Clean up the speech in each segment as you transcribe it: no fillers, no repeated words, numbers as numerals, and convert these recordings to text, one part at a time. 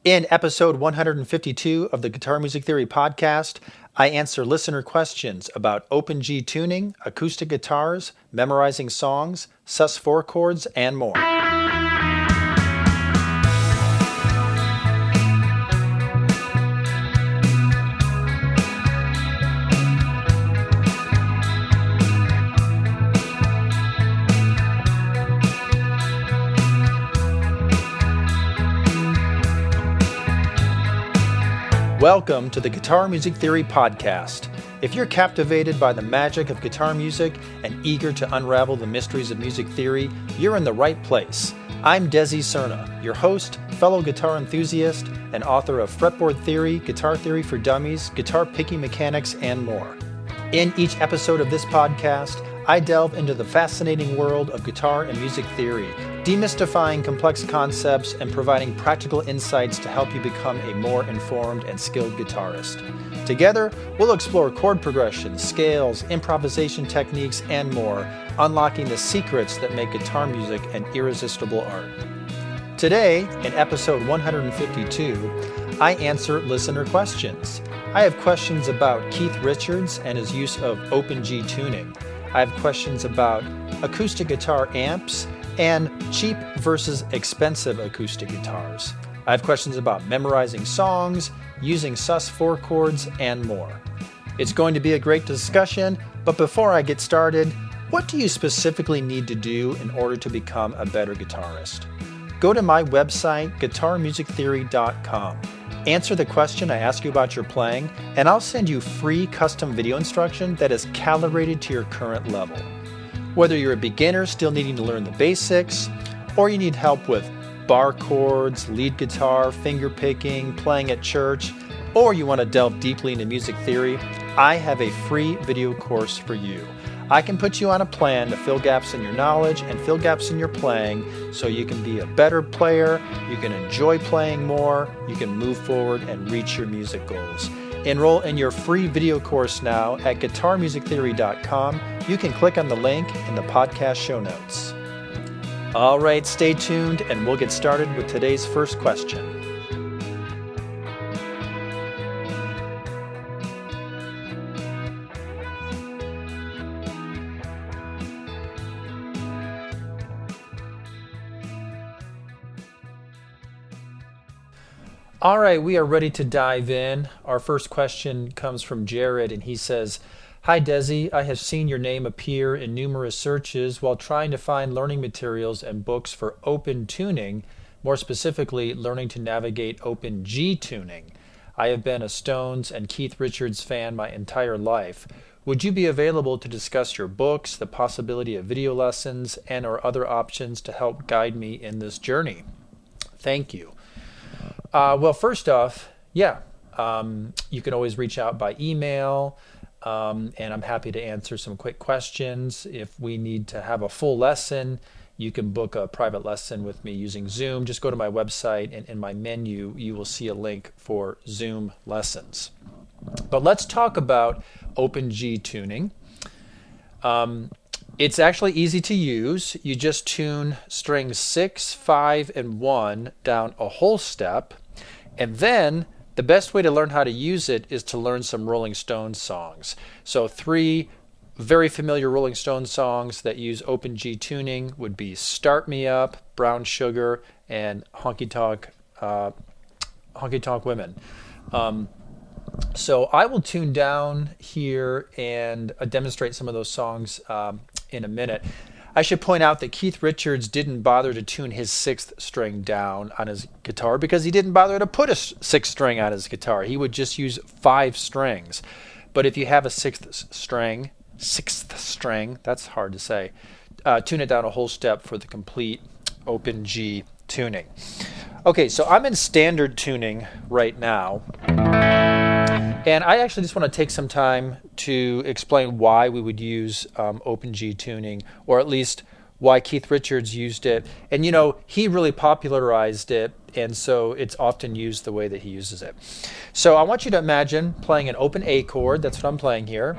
In episode 152 of the Guitar Music Theory podcast, I answer listener questions about open G tuning, acoustic guitars, memorizing songs, Sus4 chords, and more. Welcome to the Guitar Music Theory podcast. If you're captivated by the magic of guitar music and eager to unravel the mysteries of music theory, you're in the right place. I'm Desi Cerna, your host, fellow guitar enthusiast, and author of Fretboard Theory, Guitar Theory for Dummies, Guitar Picking Mechanics, and more. In each episode of this podcast, I delve into the fascinating world of guitar and music theory, demystifying complex concepts and providing practical insights to help you become a more informed and skilled guitarist. Together, we'll explore chord progressions, scales, improvisation techniques, and more, unlocking the secrets that make guitar music an irresistible art. Today, in episode 152, I answer listener questions. I have questions about Keith Richards and his use of open G tuning. I have questions about acoustic guitar amps and cheap versus expensive acoustic guitars. I have questions about memorizing songs, using Sus4 chords, and more. It's going to be a great discussion, but before I get started, what do you specifically need to do in order to become a better guitarist? Go to my website, guitarmusictheory.com. Answer the question I ask you about your playing, and I'll send you free custom video instruction that is calibrated to your current level. Whether you're a beginner still needing to learn the basics, or you need help with bar chords, lead guitar, finger picking, playing at church, or you want to delve deeply into music theory, I have a free video course for you. I can put you on a plan to fill gaps in your knowledge and fill gaps in your playing so you can be a better player, you can enjoy playing more, you can move forward and reach your music goals. Enroll in your free video course now at guitarmusictheory.com. You can click on the link in the podcast show notes. All right, stay tuned and we'll get started with today's first question. All right, we are ready to dive in. Our first question comes from Jared, and he says, "Hi Desi, I have seen your name appear in numerous searches while trying to find learning materials and books for open tuning, more specifically, learning to navigate open G tuning. I have been a Stones and Keith Richards fan my entire life. Would you be available to discuss your books, the possibility of video lessons, and or other options to help guide me in this journey? Thank you." Well, first off, you can always reach out by email, and I'm happy to answer some quick questions. If we need to have a full lesson, you can book a private lesson with me using Zoom. Just go to my website, and in my menu, you will see a link for Zoom lessons. But let's talk about open G tuning. It's actually easy to use. You just tune strings 6, 5, and 1 down a whole step. And then the best way to learn how to use it is to learn some Rolling Stones songs. So 3 very familiar Rolling Stones songs that use open G tuning would be Start Me Up, Brown Sugar, and Honky Tonk Women. So I will tune down here and demonstrate some of those songs in a minute. I should point out that Keith Richards didn't bother to tune his 6th string down on his guitar because he didn't bother to put a 6th string on his guitar. He would just use 5 strings. But if you have a 6th string, that's hard to say, tune it down a whole step for the complete open G tuning. Okay, so I'm in standard tuning right now. And I actually just want to take some time to explain why we would use open G tuning, or at least why Keith Richards used it. And he really popularized it, and so it's often used the way that he uses it. So I want you to imagine playing an open A chord. That's what I'm playing here.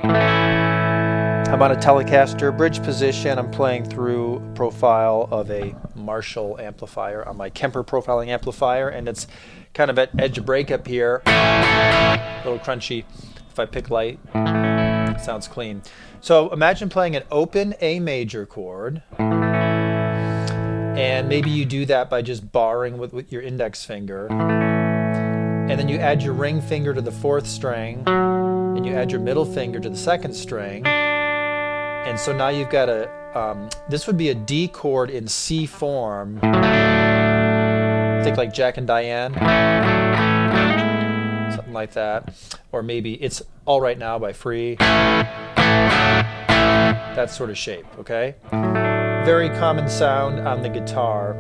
I'm on a Telecaster bridge position. I'm playing through a profile of a Marshall amplifier on my Kemper profiling amplifier, and it's kind of at edge break up here. A little crunchy. If I pick light, it sounds clean. So imagine playing an open A major chord, and maybe you do that by just barring with your index finger, and then you add your ring finger to the fourth string, and you add your middle finger to the second string, and so now you've got this would be a D chord in C form. Think like Jack and Diane, something like that, or maybe it's All Right Now by Free. That sort of shape, okay? Very common sound on the guitar,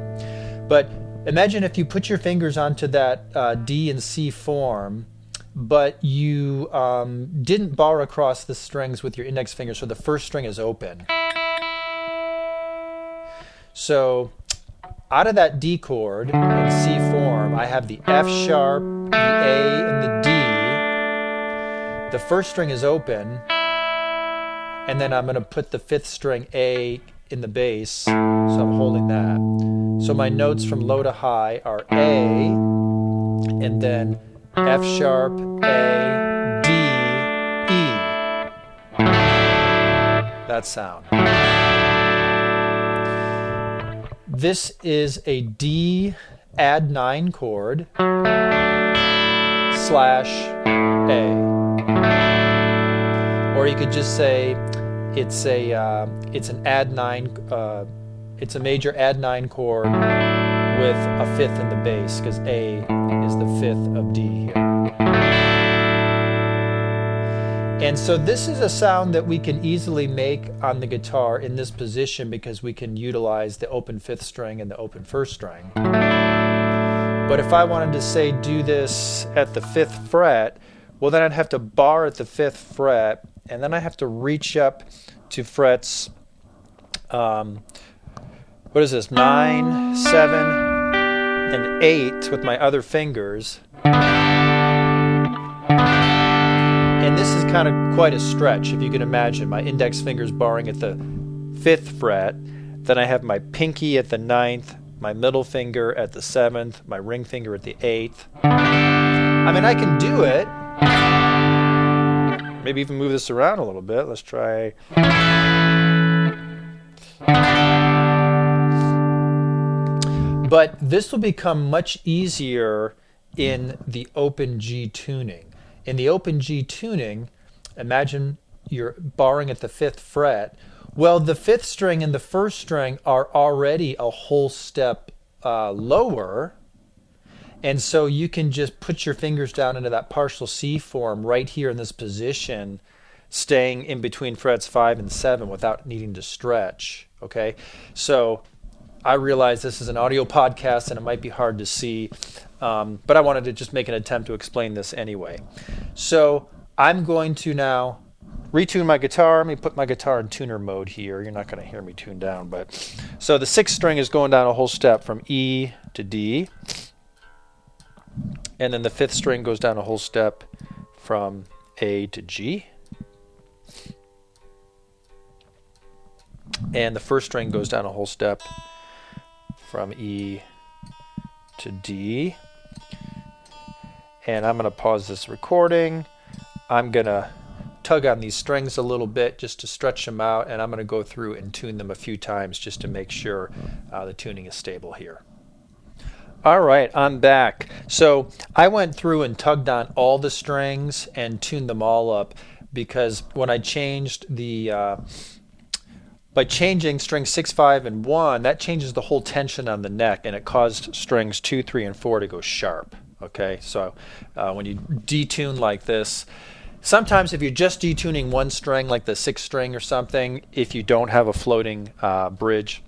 but imagine if you put your fingers onto that D and C form, but you didn't bar across the strings with your index finger, so the first string is open. So out of that D chord in C form, I have the F sharp, the A, and the D. The first string is open, and then I'm going to put the fifth string A in the bass, so I'm holding that. So my notes from low to high are A, and then F sharp, A, D, E. That sound. This is a D add 9 chord / A. Or you could just say it's an add 9, it's a major add 9 chord with a fifth in the bass, because A is the fifth of D here. And so this is a sound that we can easily make on the guitar in this position, because we can utilize the open fifth string and the open first string. But if I wanted to say do this at the 5th fret, well, then I'd have to bar at the 5th fret, and then I have to reach up to frets, what is this, 9, 7, and 8 with my other fingers. And this is kind of quite a stretch, if you can imagine. My index finger's barring at the 5th fret, then I have my pinky at the 9th, my middle finger at the 7th, my ring finger at the 8th. I mean, I can do it. Maybe even move this around a little bit. Let's try. But this will become much easier in the open G tuning. In the open G tuning, imagine you're barring at the 5th fret. Well, the 5th string and the first string are already a whole step lower, and so you can just put your fingers down into that partial C form right here in this position, staying in between frets 5 and 7 without needing to stretch, okay? So I realize this is an audio podcast and it might be hard to see, but I wanted to just make an attempt to explain this anyway. So I'm going to now retune my guitar. Let me put my guitar in tuner mode here. You're not going to hear me tune down, but so the 6th string is going down a whole step from E to D, and then the 5th string goes down a whole step from A to G, and the first string goes down a whole step from E to D. And I'm going to pause this recording. I'm going to tug on these strings a little bit just to stretch them out, and I'm going to go through and tune them a few times just to make sure the tuning is stable here. All right, I'm back. So I went through and tugged on all the strings and tuned them all up, because when I changed by changing strings 6, 5, and 1, that changes the whole tension on the neck, and it caused strings 2, 3, and 4 to go sharp. Okay, so when you detune like this, sometimes if you're just detuning one string, like the 6th string or something, if you don't have a floating bridge,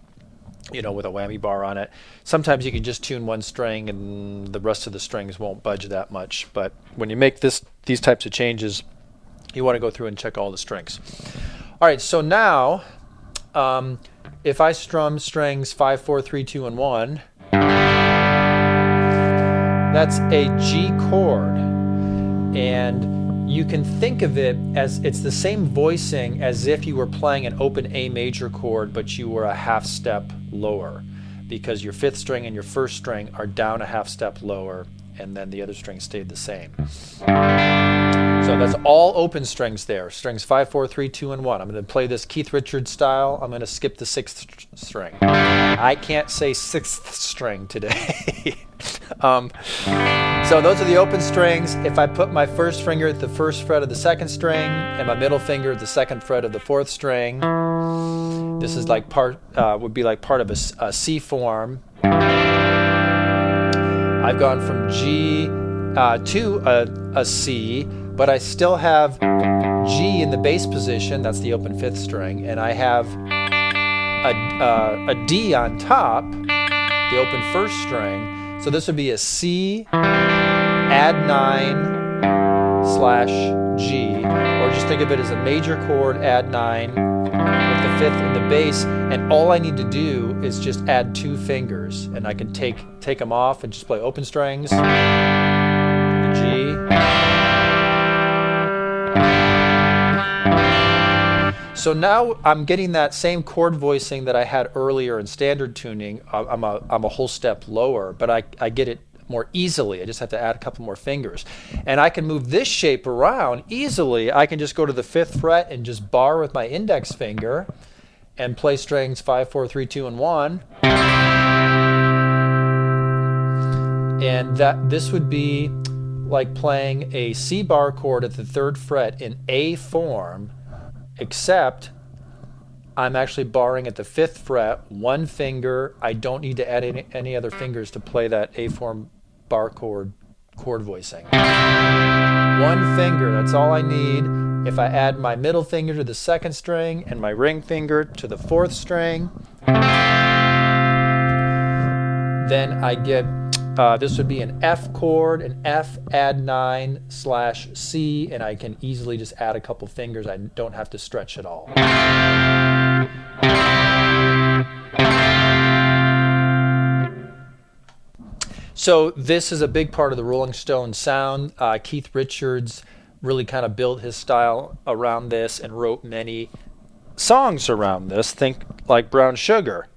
with a whammy bar on it, sometimes you can just tune one string and the rest of the strings won't budge that much. But when you make these types of changes, you want to go through and check all the strings. All right, so now if I strum strings 5, 4, 3, 2, and 1, that's a G chord, and you can think of it as it's the same voicing as if you were playing an open A major chord, but you were a half step lower, because your fifth string and your first string are down a half step lower, and then the other string stayed the same. So that's all open strings there. Strings 5, 4, 3, 2, and 1. I'm going to play this Keith Richards style. I'm going to skip the sixth string. I can't say sixth string today. So those are the open strings. If I put my first finger at the first fret of the second string and my middle finger at the second fret of the fourth string, this is like would be like part of a C form. I've gone from G to a C, but I still have G in the bass position. That's the open fifth string, and I have a D on top, the open first string. So this would be a C, add 9 / G, or just think of it as a major chord, add 9 with the fifth in the bass, and all I need to do is just add 2 fingers, and I can take them off and just play open strings, the G. So now I'm getting that same chord voicing that I had earlier in standard tuning. I'm a whole step lower, but I get it more easily. I just have to add a couple more fingers. And I can move this shape around easily. I can just go to the 5th fret and just bar with my index finger and play strings 5, 4, 3, 2, and 1. And this would be like playing a C bar chord at the 3rd fret in A form, except I'm actually barring at the 5th fret, 1 finger. I don't need to add any other fingers to play that A form bar chord voicing. 1 finger, that's all I need. If I add my middle finger to the 2nd string and my ring finger to the 4th string, then I get this would be an F chord, an F, add 9 / C, and I can easily just add a couple fingers. I don't have to stretch at all. So this is a big part of the Rolling Stones sound. Keith Richards really kind of built his style around this and wrote many songs around this. Think like Brown Sugar.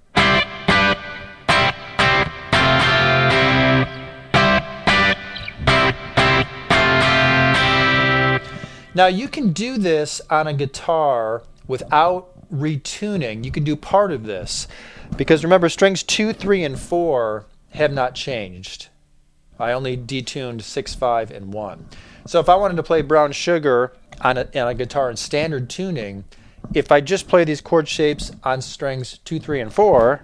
Now you can do this on a guitar without retuning. You can do part of this because remember, strings 2, 3, and 4 have not changed. I only detuned 6, 5, and 1. So if I wanted to play Brown Sugar on a guitar in standard tuning, if I just play these chord shapes on strings 2, 3, and 4,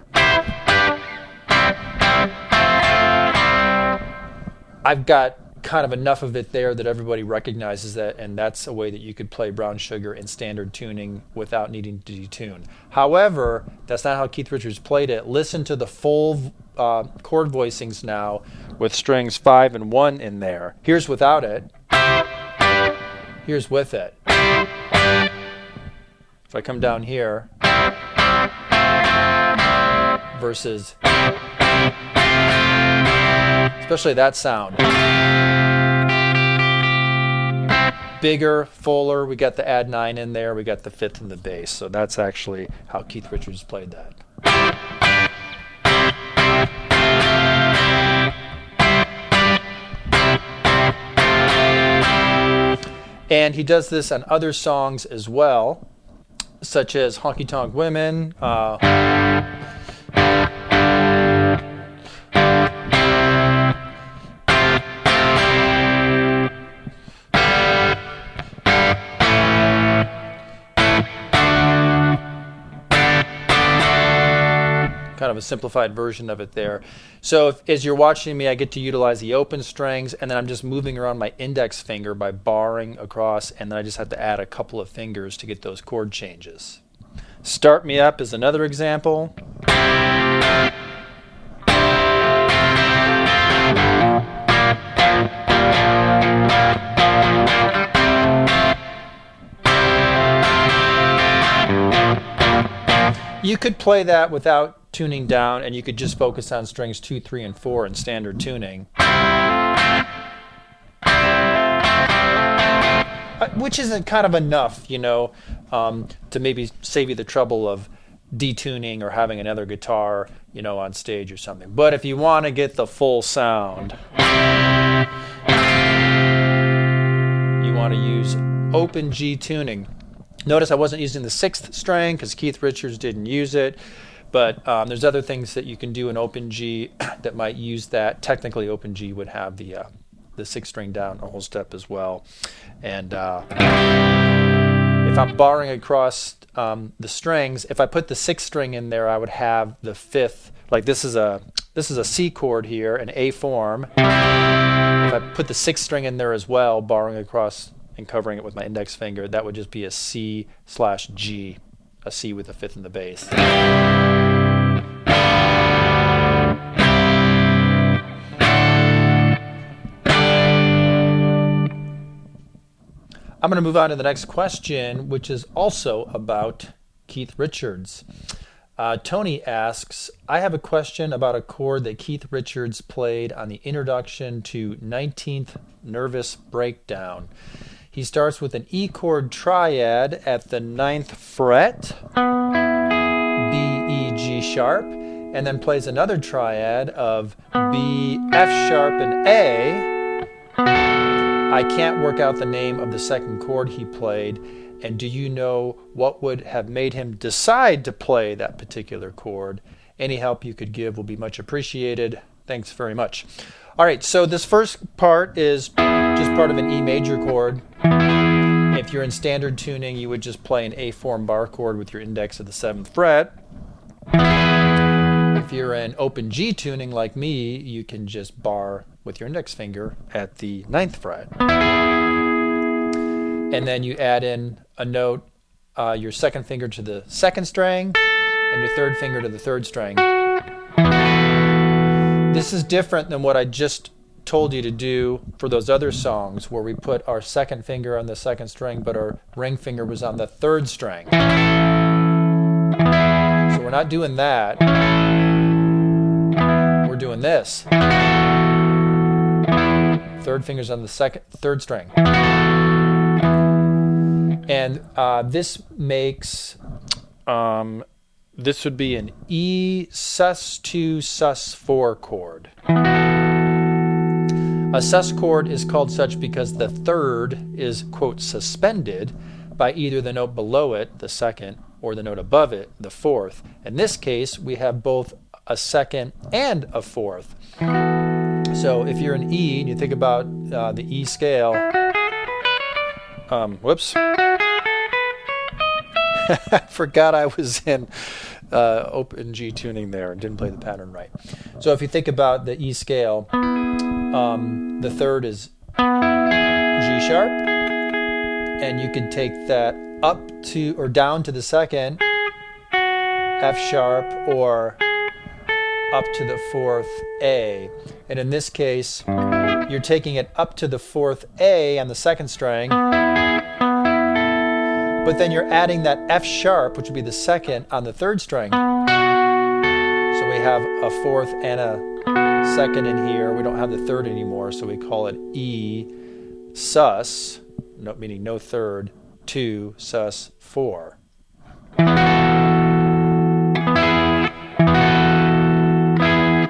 I've got kind of enough of it there that everybody recognizes that, and that's a way that you could play Brown Sugar in standard tuning without needing to detune. However, that's not how Keith Richards played it. Listen to the full chord voicings now with strings 5 and 1 in there. Here's without it. Here's with it. If I come down here versus, especially that sound. Bigger, fuller, we got the add 9 in there, we got the 5th in the bass. So that's actually how Keith Richards played that. And he does this on other songs as well, such as Honky Tonk Women, kind of a simplified version of it there. So as you're watching me, I get to utilize the open strings, and then I'm just moving around my index finger by barring across, and then I just have to add a couple of fingers to get those chord changes. Start Me Up is another example. You could play that without tuning down, and you could just focus on strings 2, 3, and 4 in standard tuning. which isn't kind of enough, to maybe save you the trouble of detuning or having another guitar, on stage or something. But if you want to get the full sound, you want to use open G tuning. Notice I wasn't using the 6th string because Keith Richards didn't use it, but there's other things that you can do in open G that might use that. Technically, open G would have the 6th string down a whole step as well. And if I'm barring across the strings, if I put the 6th string in there, I would have the 5th. Like this is a C chord here, an A form. If I put the 6th string in there as well, barring across and covering it with my index finger, that would just be a C/G, a C with a 5th in the bass. I'm going to move on to the next question, which is also about Keith Richards. Tony asks, I have a question about a chord that Keith Richards played on the introduction to 19th Nervous Breakdown. He starts with an E chord triad at the 9th fret, B, E, G sharp, and then plays another triad of B, F sharp, and A. I can't work out the name of the second chord he played, and do you know what would have made him decide to play that particular chord? Any help you could give will be much appreciated. Thanks very much. All right, so this first part is just part of an E major chord. If you're in standard tuning, you would just play an A form bar chord with your index at the 7th fret. If you're in open G tuning like me, you can just bar with your index finger at the 9th fret. And then you add in a note, your 2nd finger to the 2nd string, and your 3rd finger to the 3rd string. This is different than what I just told you to do for those other songs where we put our 2nd finger on the 2nd string, but our ring finger was on the 3rd string. So we're not doing that. We're doing this. 3rd finger's on the 3rd string. And this makes, this would be an E sus2 sus4 chord. A sus chord is called such because the 3rd is, quote, suspended by either the note below it, the 2nd, or the note above it, the 4th. In this case, we have both a 2nd and a 4th. So if you're an E and you think about the E scale, whoops. I forgot I was in open G tuning there and didn't play the pattern right. So if you think about the E scale, the 3rd is G sharp, and you could take that up to or down to the 2nd, F sharp, or up to the 4th, A. And in this case, you're taking it up to the 4th A on the 2nd string, but then you're adding that F sharp, which would be the 2nd, on the 3rd string. So we have a 4th and a 2nd in here. We don't have the 3rd anymore, so we call it E sus, meaning no 3rd, 2 sus 4.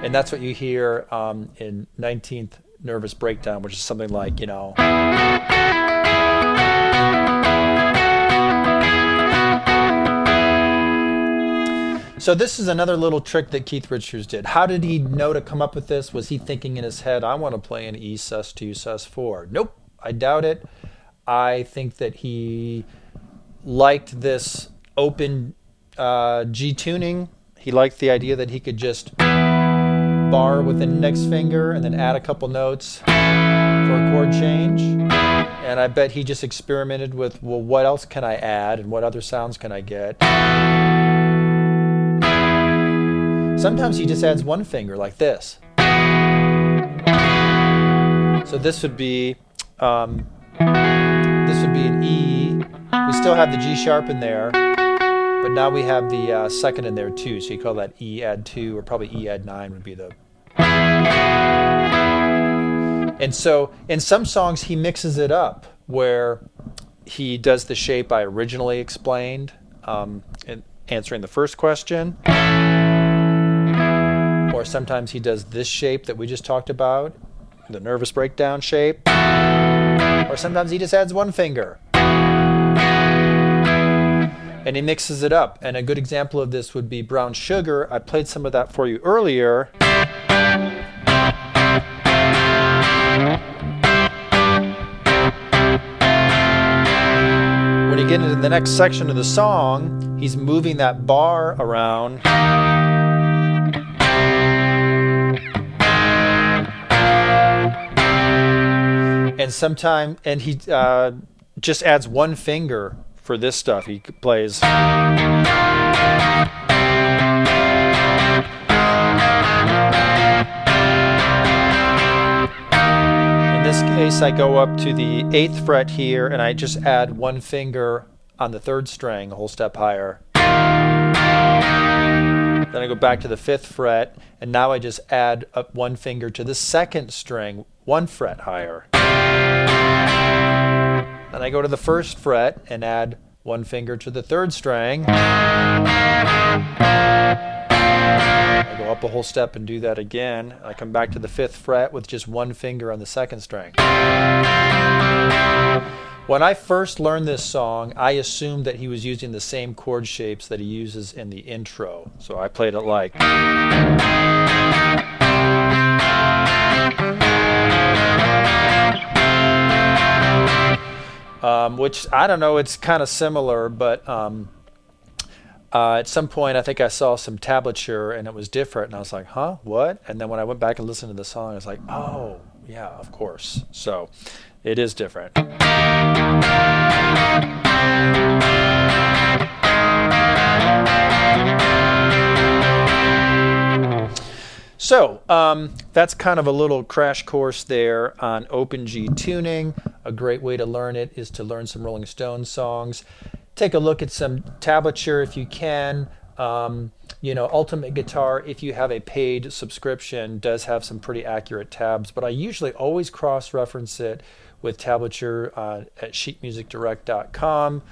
And that's what you hear in 19th Nervous Breakdown, which is something like, So this is another little trick that Keith Richards did. How did he know to come up with this? Was he thinking in his head, I want to play an E sus2 sus4? Nope, I doubt it. I think that he liked this open G tuning. He liked the idea that he could just bar with the index finger and then add a couple notes for a chord change. And I bet he just experimented with, well, what else can I add and what other sounds can I get? Sometimes he just adds one finger like this. So this would be an E. We still have the G sharp in there, but now we have the 2nd in there too. So you call that E add 2, or probably E add 9 would be the. And so in some songs he mixes it up where he does the shape I originally explained in answering the first question. Or sometimes he does this shape that we just talked about, the nervous breakdown shape. Or sometimes he just adds one finger. And he mixes it up. And a good example of this would be Brown Sugar. I played some of that for you earlier. When you get into the next section of the song, he's moving that bar around. And he just adds one finger for this stuff. He plays. In this case, I go up to the 8th fret here, and I just add one finger on the 3rd string, a whole step higher. Then I go back to the 5th fret, and now I just add up one finger to the 2nd string, 1 fret higher. Then I go to the 1st fret and add one finger to the 3rd string. I go up a whole step and do that again. I come back to the 5th fret with just one finger on the 2nd string. When I first learned this song, I assumed that he was using the same chord shapes that he uses in the intro. So I played it like. Which, I don't know, it's kind of similar, but at some point I think I saw some tablature and it was different, and I was like, huh, what? And then when I went back and listened to the song, I was like, oh, yeah, of course. So it is different. So that's kind of a little crash course there on open G tuning. A great way to learn it is to learn some Rolling Stones songs. Take a look at some tablature if you can. Ultimate Guitar, if you have a paid subscription, does have some pretty accurate tabs, but I usually always cross-reference it with tablature at sheetmusicdirect.com.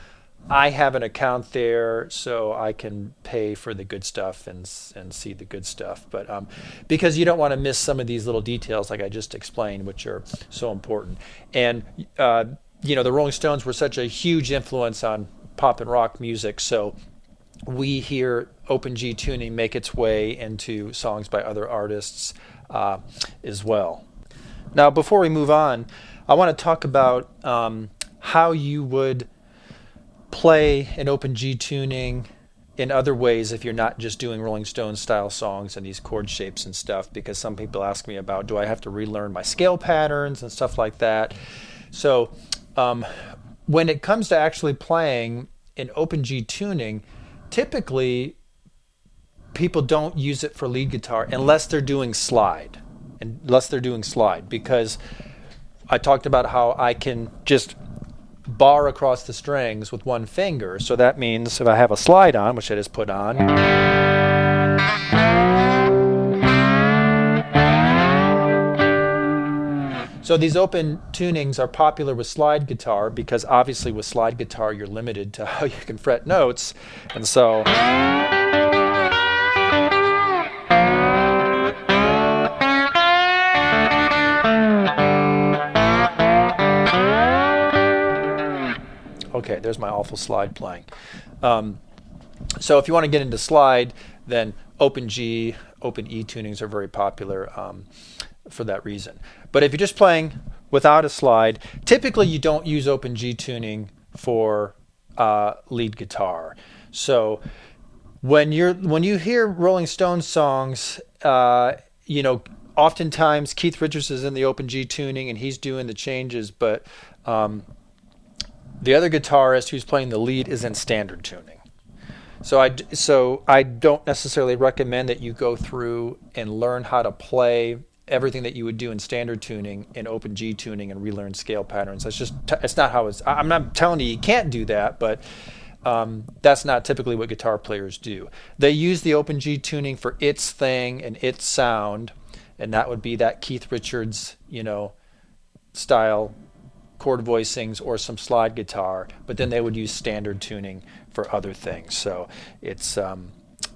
I have an account there, so I can pay for the good stuff and see the good stuff. But because you don't want to miss some of these little details, like I just explained, which are so important. And the Rolling Stones were such a huge influence on pop and rock music, so we hear open G tuning make its way into songs by other artists as well. Now, before we move on, I want to talk about how you would play an open G tuning in other ways if you're not just doing Rolling Stones style songs and these chord shapes and stuff, because some people ask me about, do I have to relearn my scale patterns and stuff like that. So when it comes to actually playing in open G tuning, typically people don't use it for lead guitar unless they're doing slide, because I talked about how I can just bar across the strings with one finger. So that means if I have a slide on, which I just put on, so these open tunings are popular with slide guitar because obviously with slide guitar you're limited to how you can fret notes, and so okay, there's my awful slide playing. So if you want to get into slide, then open G, open E tunings are very popular for that reason. But if you're just playing without a slide, typically you don't use open G tuning for lead guitar. So when you hear Rolling Stones songs, oftentimes Keith Richards is in the open G tuning and he's doing the changes, but the other guitarist who's playing the lead is in standard tuning. So I don't necessarily recommend that you go through and learn how to play everything that you would do in standard tuning in open G tuning and relearn scale patterns. It's not how it's. I'm not telling you can't do that, but that's not typically what guitar players do. They use the open G tuning for its thing and its sound, and that would be that Keith Richards, style chord voicings or some slide guitar, but then they would use standard tuning for other things. So it's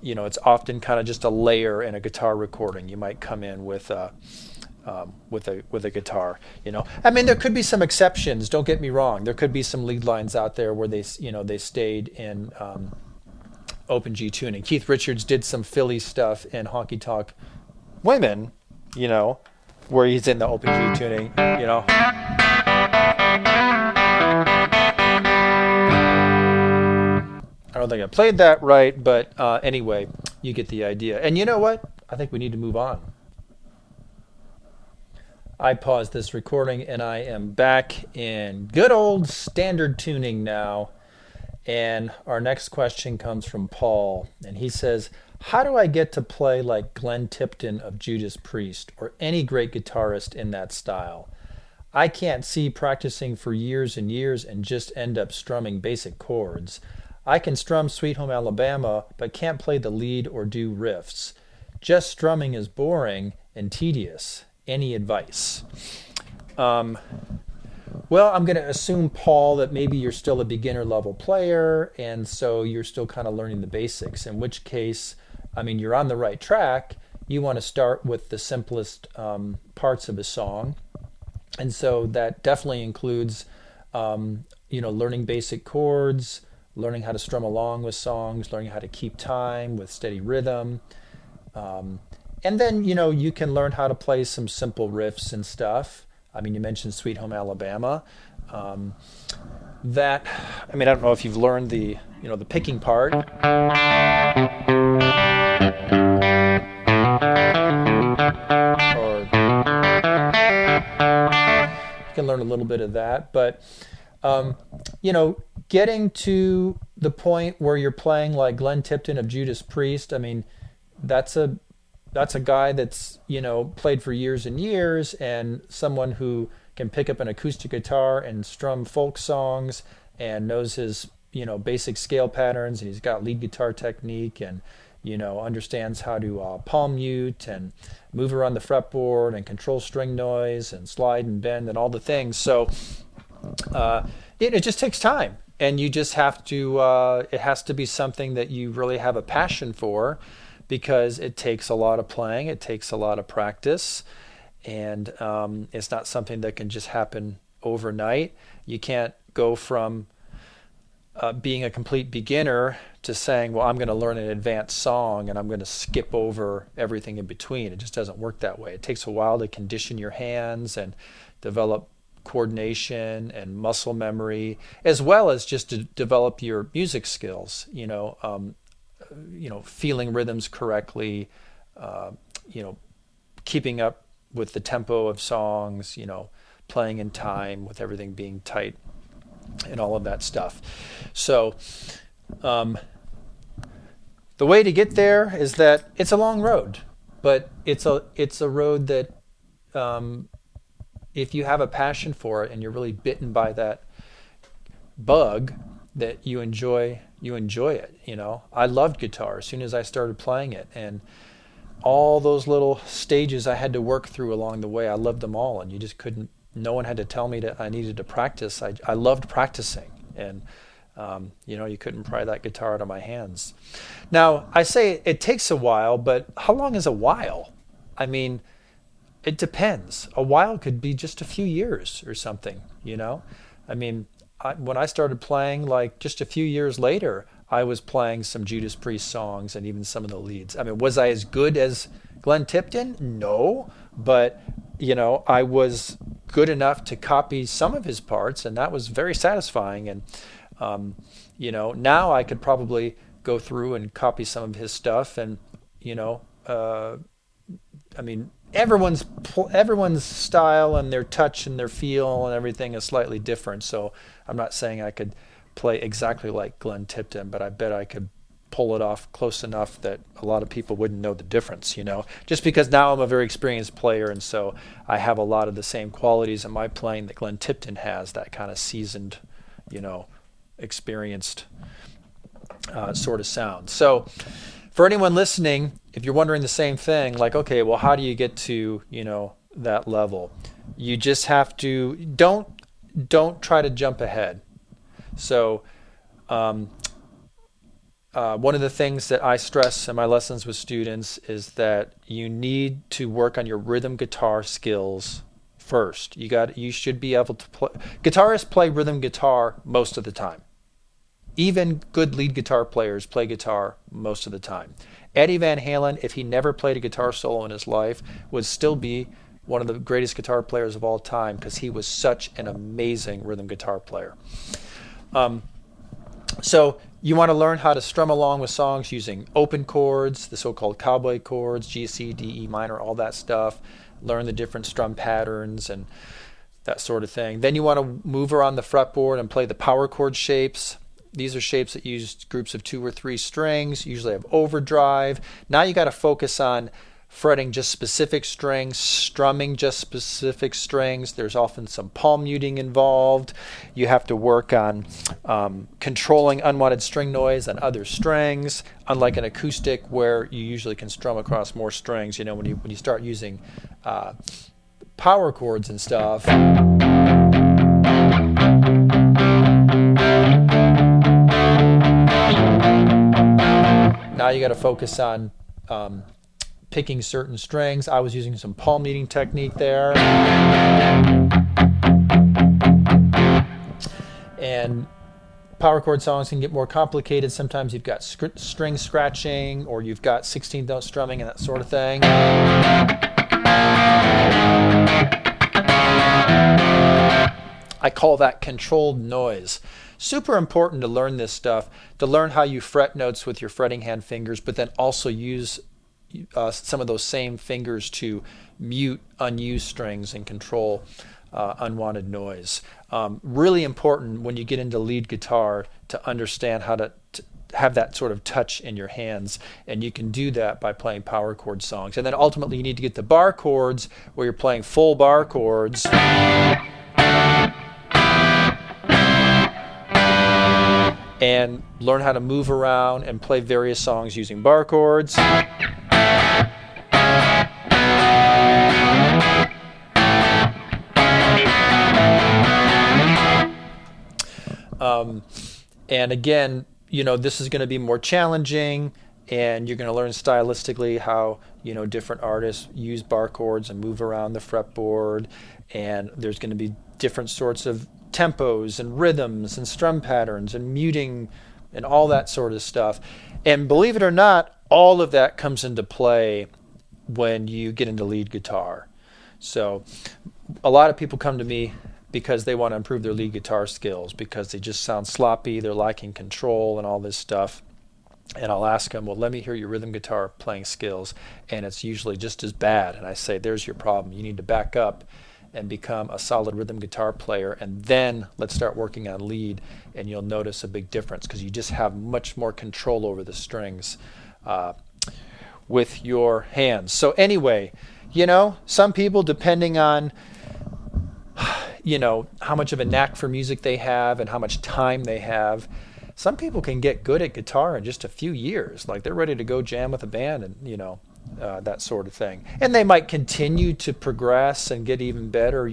it's often kind of just a layer in a guitar recording. You might come in with a guitar. I mean, there could be some exceptions. Don't get me wrong. There could be some lead lines out there where they stayed in open G tuning. Keith Richards did some Philly stuff in Honky Tonk Women, where he's in the open G tuning. I don't think I played that right, but anyway, you get the idea. And you know what? I think we need to move on. I paused this recording and I am back in good old standard tuning now. And our next question comes from Paul. And he says, how do I get to play like Glenn Tipton of Judas Priest or any great guitarist in that style? I can't see practicing for years and years and just end up strumming basic chords. I can strum Sweet Home Alabama, but can't play the lead or do riffs. Just strumming is boring and tedious. Any advice? Well, I'm going to assume, Paul, that maybe you're still a beginner level player, and so you're still kind of learning the basics, in which case, I mean, you're on the right track. You want to start with the simplest parts of a song, and so that definitely includes, learning basic chords, learning how to strum along with songs, learning how to keep time with steady rhythm. And then, you can learn how to play some simple riffs and stuff. I mean, you mentioned Sweet Home Alabama. I don't know if you've learned the picking part. Or you can learn a little bit of that. But, getting to the point where you're playing like Glenn Tipton of Judas Priest, I mean, that's a guy that's, played for years and years, and someone who can pick up an acoustic guitar and strum folk songs and knows his, basic scale patterns, and he's got lead guitar technique and, understands how to palm mute and move around the fretboard and control string noise and slide and bend and all the things. So it just takes time. And you just have to, it has to be something that you really have a passion for, because it takes a lot of playing, it takes a lot of practice, and it's not something that can just happen overnight. You can't go from being a complete beginner to saying, well, I'm going to learn an advanced song and I'm going to skip over everything in between. It just doesn't work that way. It takes a while to condition your hands and develop coordination and muscle memory, as well as just to develop your music skills, feeling rhythms correctly, keeping up with the tempo of songs, playing in time with everything being tight and all of that stuff. So the way to get there is that it's a long road, but it's a road that if you have a passion for it and you're really bitten by that bug, that you enjoy it. I loved guitar as soon as I started playing it, and all those little stages I had to work through along the way, I loved them all, and you just couldn't, no one had to tell me that I needed to practice. I loved practicing, and you couldn't pry that guitar out of my hands. Now, I say it takes a while, but how long is a while? I mean, it depends. A while could be just a few years or something, I mean, when I started playing, like just a few years later, I was playing some Judas Priest songs and even some of the leads. I mean, was I as good as Glenn Tipton? No, but I was good enough to copy some of his parts, and that was very satisfying. And now I could probably go through and copy some of his stuff, and everyone's style and their touch and their feel and everything is slightly different. So I'm not saying I could play exactly like Glenn Tipton, but I bet I could pull it off close enough that a lot of people wouldn't know the difference, just because now I'm a very experienced player, and so I have a lot of the same qualities in my playing that Glenn Tipton has, that kind of seasoned, experienced sort of sound. So for anyone listening, if you're wondering the same thing, like, okay, well, how do you get to, that level? You just have to, don't try to jump ahead. So one of the things that I stress in my lessons with students is that you need to work on your rhythm guitar skills first. You should be able to play. Guitarists play rhythm guitar most of the time. Even good lead guitar players play guitar most of the time. Eddie Van Halen, if he never played a guitar solo in his life, would still be one of the greatest guitar players of all time because he was such an amazing rhythm guitar player. So you want to learn how to strum along with songs using open chords, the so-called cowboy chords, G, C, D, E minor, all that stuff. Learn the different strum patterns and that sort of thing. Then you want to move around the fretboard and play the power chord shapes. These are shapes that use groups of 2 or 3 strings, usually have overdrive. Now you got to focus on fretting just specific strings, strumming just specific strings. There's often some palm muting involved. You have to work on controlling unwanted string noise on other strings, unlike an acoustic where you usually can strum across more strings. When you start using power chords and stuff. Now you got to focus on picking certain strings. I was using some palm muting technique there. And power chord songs can get more complicated. Sometimes you've got string scratching or you've got 16th note strumming and that sort of thing. I call that controlled noise. Super important to learn this stuff, to learn how you fret notes with your fretting hand fingers, but then also use some of those same fingers to mute unused strings and control unwanted noise. Really important when you get into lead guitar to understand how to have that sort of touch in your hands, and you can do that by playing power chord songs. And then ultimately you need to get the bar chords where you're playing full bar chords. And learn how to move around and play various songs using bar chords. And again, this is going to be more challenging, and you're going to learn stylistically how, different artists use bar chords and move around the fretboard, and there's going to be different sorts of tempos and rhythms and strum patterns and muting and all that sort of stuff. And believe it or not, all of that comes into play when you get into lead guitar. So a lot of people come to me because they want to improve their lead guitar skills because they just sound sloppy, they're lacking control and all this stuff. And I'll ask them, well, let me hear your rhythm guitar playing skills. And it's usually just as bad. And I say, there's your problem. You need to back up and become a solid rhythm guitar player, and then let's start working on lead, and you'll notice a big difference because you just have much more control over the strings with your hands. So anyway, some people, depending on how much of a knack for music they have and how much time they have, some people can get good at guitar in just a few years. Like they're ready to go jam with a band and that sort of thing. And they might continue to progress and get even better,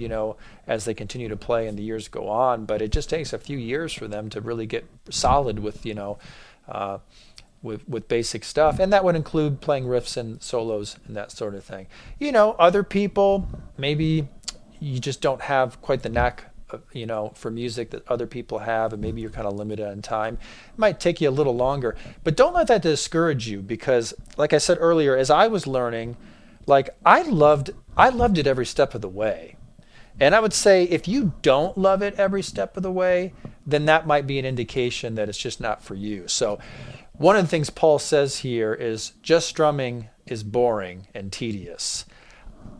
as they continue to play and the years go on. But it just takes a few years for them to really get solid with, with basic stuff. And that would include playing riffs and solos and that sort of thing. Other people, maybe you just don't have quite the knack for music that other people have, and maybe you're kind of limited on time. It might take you a little longer, but don't let that discourage you, because like I said earlier, as I was learning, I loved it every step of the way. And I would say if you don't love it every step of the way, then that might be an indication that it's just not for you. So one of the things Paul says here is just strumming is boring and tedious.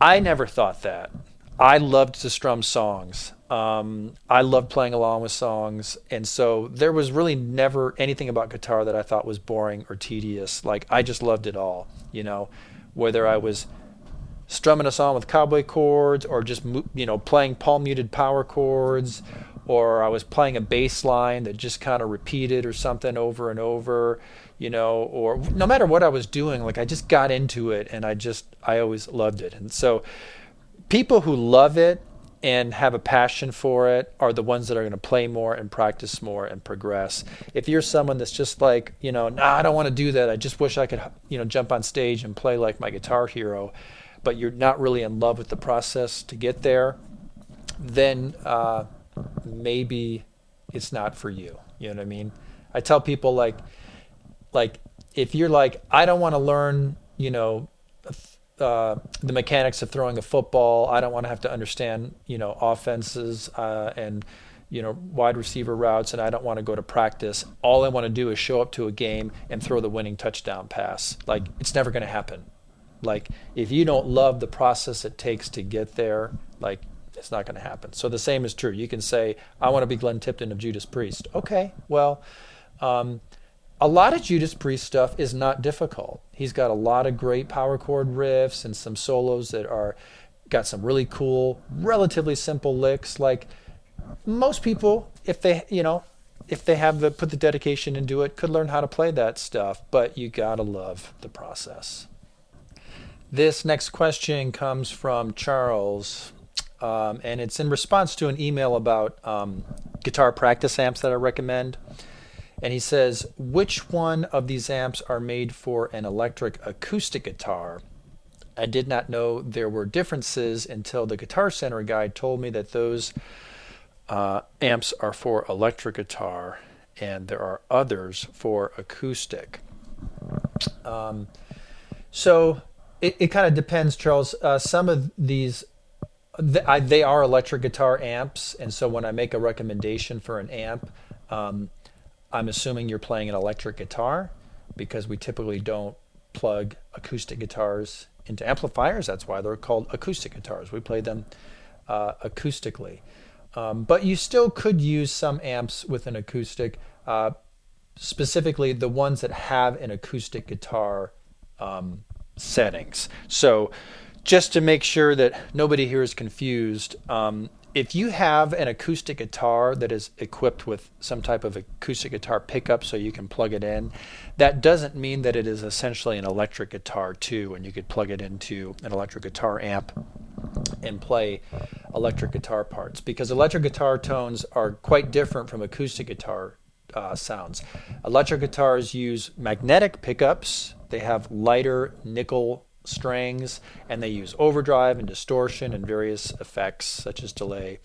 I never thought that. I loved to strum songs. I loved playing along with songs, and so there was really never anything about guitar that I thought was boring or tedious. I just loved it all, whether I was strumming a song with cowboy chords or just playing palm muted power chords, or I was playing a bass line that just kind of repeated or something over and over, or no matter what I was doing, I just got into it, and I always loved it. And so people who love it and have a passion for it are the ones that are going to play more and practice more and progress. If you're someone that's just like, nah, I don't want to do that. I just wish I could, jump on stage and play like my guitar hero, but you're not really in love with the process to get there, then maybe it's not for you. You know what I mean? I tell people like if you're like, I don't want to learn, the mechanics of throwing a football. I don't want to have to understand, offenses and, wide receiver routes, and I don't want to go to practice. All I want to do is show up to a game and throw the winning touchdown pass. Like, it's never going to happen. Like, if you don't love the process it takes to get there, like, it's not going to happen. So the same is true. You can say, I want to be Glenn Tipton of Judas Priest. Okay, well, a lot of Judas Priest stuff is not difficult. He's got a lot of great power chord riffs and some solos that are got some really cool, relatively simple licks. Like, most people, if they have put the dedication into it, could learn how to play that stuff. But you gotta love the process. This next question comes from Charles, and it's in response to an email about guitar practice amps that I recommend. And he says, which one of these amps are made for an electric acoustic guitar? I did not know there were differences until the Guitar Center guide told me that those amps are for electric guitar and there are others for acoustic. So it kind of depends, Charles. Some of these, they are electric guitar amps, and so when I make a recommendation for an amp, I'm assuming you're playing an electric guitar, because we typically don't plug acoustic guitars into amplifiers. That's why they're called acoustic guitars. We play them acoustically. But you still could use some amps with an acoustic, specifically the ones that have an acoustic guitar settings. So just to make sure that nobody here is confused, if you have an acoustic guitar that is equipped with some type of acoustic guitar pickup so you can plug it in, that doesn't mean that it is essentially an electric guitar too, and you could plug it into an electric guitar amp and play electric guitar parts, because electric guitar tones are quite different from acoustic guitar sounds. Electric guitars use magnetic pickups. They have lighter nickel strings, and they use overdrive and distortion and various effects such as delay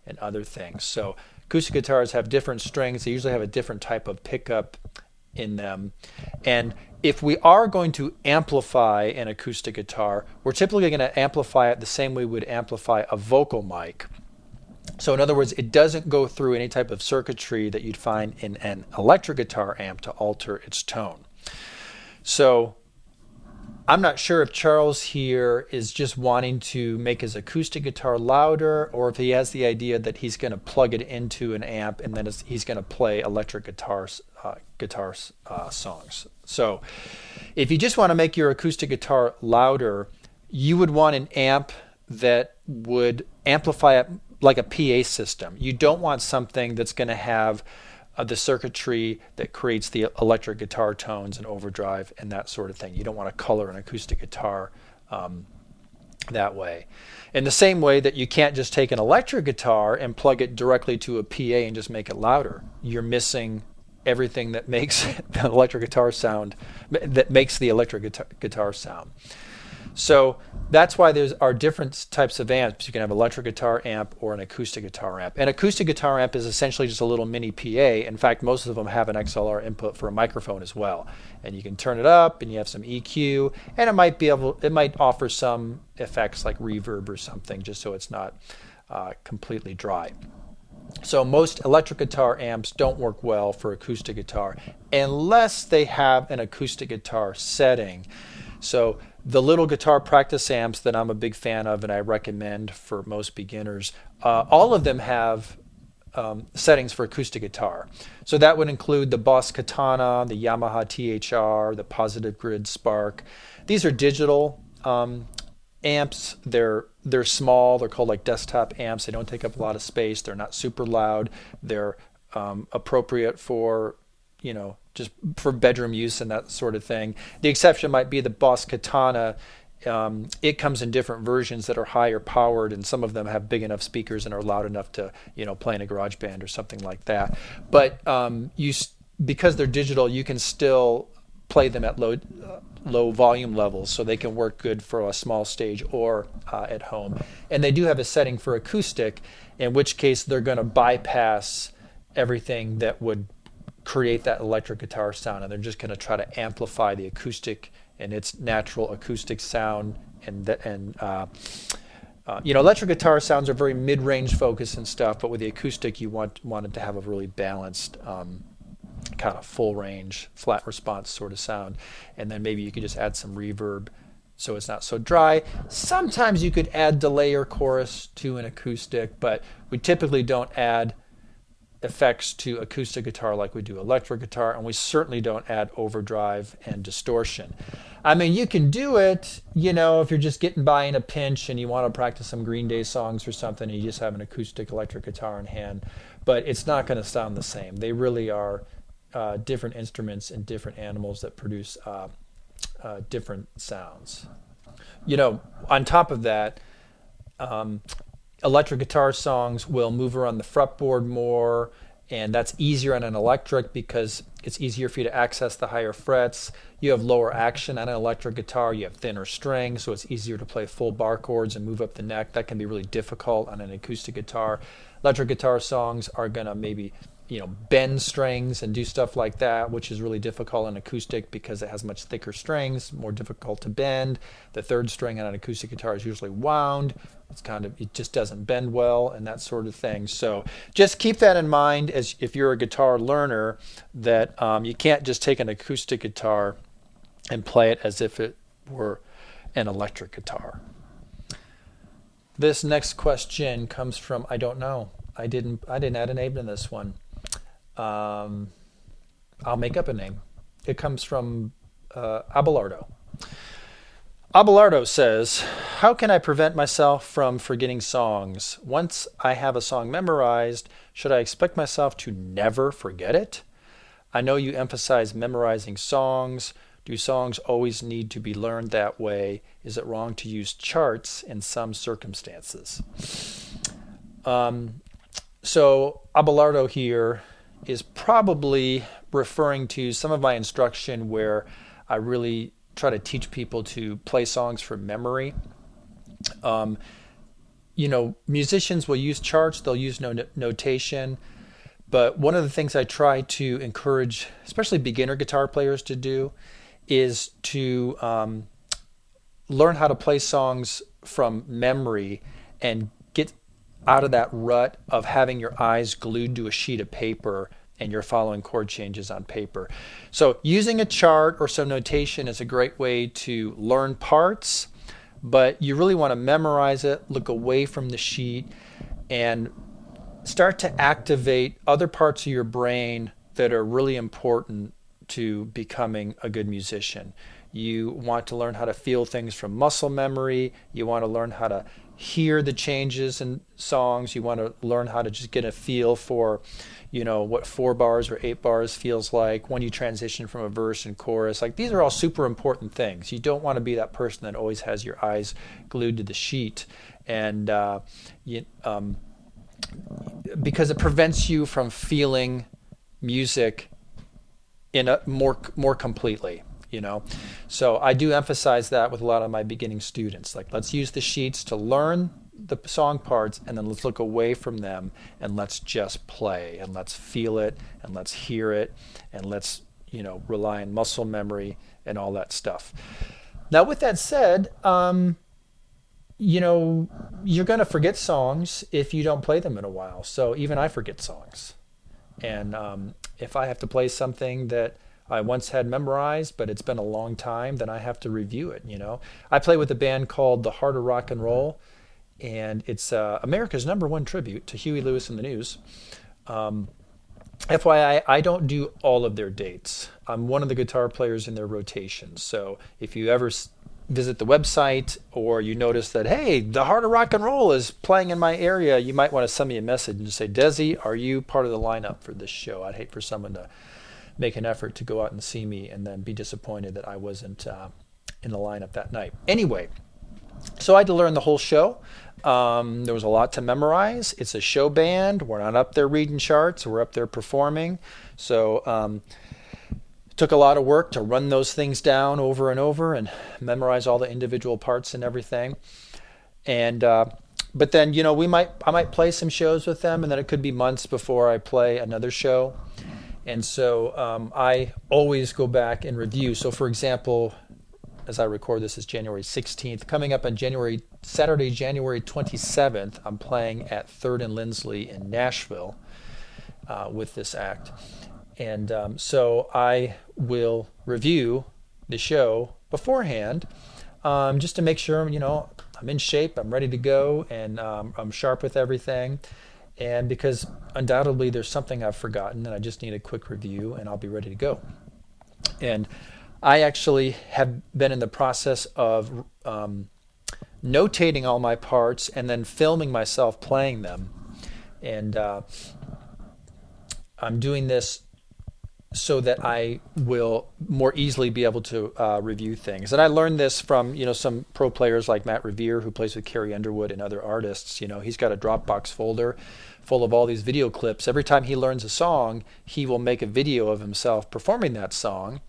and other things. So acoustic guitars have different strings. They usually have a different type of pickup in them. And if we are going to amplify an acoustic guitar, we're typically going to amplify it the same way we would amplify a vocal mic. So in other words, it doesn't go through any type of circuitry that you'd find in an electric guitar amp to alter its tone. So I'm not sure if Charles here is just wanting to make his acoustic guitar louder, or if he has the idea that he's going to plug it into an amp and then he's going to play electric guitar songs. So if you just want to make your acoustic guitar louder, you would want an amp that would amplify it like a PA system. You don't want something that's going to have the circuitry that creates the electric guitar tones and overdrive and that sort of thing. You don't want to color an acoustic guitar that way. In the same way that you can't just take an electric guitar and plug it directly to a PA and just make it louder. You're missing everything that makes the electric guitar sound, that makes the electric guitar sound. So that's why there are different types of amps. You can have an electric guitar amp or an acoustic guitar amp. An acoustic guitar amp is essentially just a little mini PA. In fact, most of them have an XLR input for a microphone as well. And you can turn it up, and you have some EQ, and it might offer some effects like reverb or something, just so it's not completely dry. So most electric guitar amps don't work well for acoustic guitar unless they have an acoustic guitar setting. So the little guitar practice amps that I'm a big fan of and I recommend for most beginners, all of them have settings for acoustic guitar. So that would include the Boss Katana, the Yamaha THR, the Positive Grid Spark. These are digital amps. They're small. They're called like desktop amps. They don't take up a lot of space. They're not super loud. They're appropriate for, just for bedroom use and that sort of thing. The exception might be the Boss Katana it comes in different versions that are higher powered, and some of them have big enough speakers and are loud enough to, play in a garage band or something like that. But because they're digital, you can still play them at low volume levels, so they can work good for a small stage or at home. And they do have a setting for acoustic, in which case they're going to bypass everything that would create that electric guitar sound, and they're just going to try to amplify the acoustic and its natural acoustic sound. Electric guitar sounds are very mid-range focused and stuff, but with the acoustic, you want it to have a really balanced, kind of full range, flat response sort of sound. And then maybe you could just add some reverb so it's not so dry. Sometimes you could add delay or chorus to an acoustic, but we typically don't add effects to acoustic guitar like we do electric guitar, and we certainly don't add overdrive and distortion. I mean, you can do it, if you're just getting by in a pinch and you want to practice some Green Day songs or something, and you just have an acoustic electric guitar in hand, but it's not going to sound the same. They really are different instruments and different animals that produce different sounds. On top of that, electric guitar songs will move around the fretboard more, and that's easier on an electric because it's easier for you to access the higher frets. You have lower action on an electric guitar. You have thinner strings, so it's easier to play full bar chords and move up the neck. That can be really difficult on an acoustic guitar. Electric guitar songs are going to maybe bend strings and do stuff like that, which is really difficult on acoustic because it has much thicker strings, more difficult to bend. The third string on an acoustic guitar is usually wound. It just doesn't bend well and that sort of thing. So just keep that in mind as if you're a guitar learner, that you can't just take an acoustic guitar and play it as if it were an electric guitar. This next question comes from, I don't know. I didn't add a name to this one. I'll make up a name. It comes from Abelardo. Abelardo says, how can I prevent myself from forgetting songs? Once I have a song memorized, should I expect myself to never forget it? I know you emphasize memorizing songs. Do songs always need to be learned that way? Is it wrong to use charts in some circumstances? So Abelardo here is probably referring to some of my instruction where I really try to teach people to play songs from memory. Musicians will use charts, they'll use notation, but one of the things I try to encourage, especially beginner guitar players, to do is to learn how to play songs from memory and get out of that rut of having your eyes glued to a sheet of paper and you're following chord changes on paper. So using a chart or some notation is a great way to learn parts, but you really want to memorize it, look away from the sheet, and start to activate other parts of your brain that are really important to becoming a good musician. You want to learn how to feel things from muscle memory. You want to learn how to hear the changes in songs. You want to learn how to just get a feel for, what 4 bars or 8 bars feels like when you transition from a verse and chorus. Like, these are all super important things. You don't want to be that person that always has your eyes glued to the sheet, and because it prevents you from feeling music in a more completely. So I do emphasize that with a lot of my beginning students. Like, let's use the sheets to learn the song parts, and then let's look away from them and let's just play, and let's feel it, and let's hear it, and let's rely on muscle memory and all that stuff. Now, with that said, you're going to forget songs if you don't play them in a while. So even I forget songs, and if I have to play something that I once had memorized, but it's been a long time, then I have to review it. I play with a band called The Heart of Rock and Roll, and it's America's #1 tribute to Huey Lewis and the News. FYI, I don't do all of their dates. I'm one of the guitar players in their rotation. So if you ever visit the website, or you notice that, hey, The Heart of Rock and Roll is playing in my area, you might want to send me a message and just say, Desi, are you part of the lineup for this show? I'd hate for someone to make an effort to go out and see me and then be disappointed that I wasn't in the lineup that night. Anyway, so I had to learn the whole show. There was a lot to memorize. It's a show band. We're not up there reading charts. We're up there performing. So it took a lot of work to run those things down over and over and memorize all the individual parts and everything. And but then, I might play some shows with them, and then it could be months before I play another show. And so I always go back and review. So, for example, as I record this, is January 16th. Coming up on Saturday, January 27th, I'm playing at 3rd and Lindsley in Nashville with this act. And so I will review the show beforehand just to make sure, I'm in shape, I'm ready to go, and I'm sharp with everything. And because undoubtedly there's something I've forgotten and I just need a quick review and I'll be ready to go. And I actually have been in the process of notating all my parts and then filming myself playing them. And I'm doing this so that I will more easily be able to review things. And I learned this from, some pro players like Matt Revere, who plays with Carrie Underwood and other artists. He's got a Dropbox folder full of all these video clips. Every time he learns a song, he will make a video of himself performing that song,